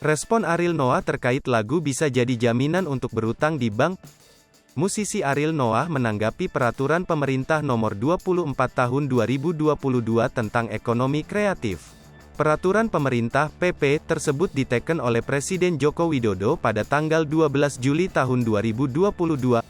Respon Ariel Noah terkait lagu bisa jadi jaminan untuk berutang di bank. Musisi Ariel Noah menanggapi peraturan pemerintah nomor 24 tahun 2022 tentang ekonomi kreatif. Peraturan pemerintah (PP) tersebut diteken oleh Presiden Joko Widodo pada tanggal 12 Juli tahun 2022.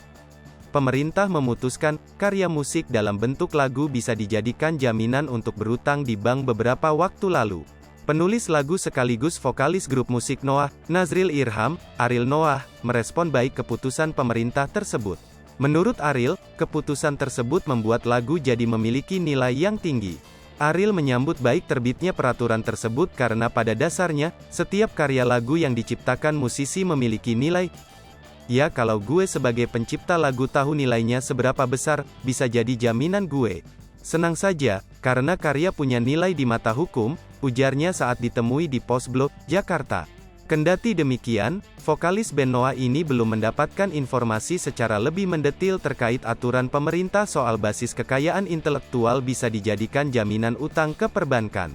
Pemerintah memutuskan, karya musik dalam bentuk lagu bisa dijadikan jaminan untuk berutang di bank beberapa waktu lalu. Penulis lagu sekaligus vokalis grup musik Noah, Nazril Irham, Ariel Noah, merespon baik keputusan pemerintah tersebut. Menurut Ariel, keputusan tersebut membuat lagu jadi memiliki nilai yang tinggi. Ariel menyambut baik terbitnya peraturan tersebut karena pada dasarnya, setiap karya lagu yang diciptakan musisi memiliki nilai. Ya, kalau gue sebagai pencipta lagu tahu nilainya seberapa besar, bisa jadi jaminan gue. Senang saja, karena karya punya nilai di mata hukum, ujarnya saat ditemui di Pos Blok, Jakarta. Kendati demikian, vokalis band Noah ini belum mendapatkan informasi secara lebih mendetil terkait aturan pemerintah soal basis kekayaan intelektual bisa dijadikan jaminan utang ke perbankan.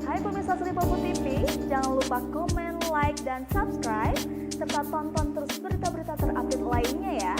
Hai pemirsa Sri Popo TV, jangan lupa komen, like, dan subscribe, serta tonton terus berita-berita terupdate lainnya ya.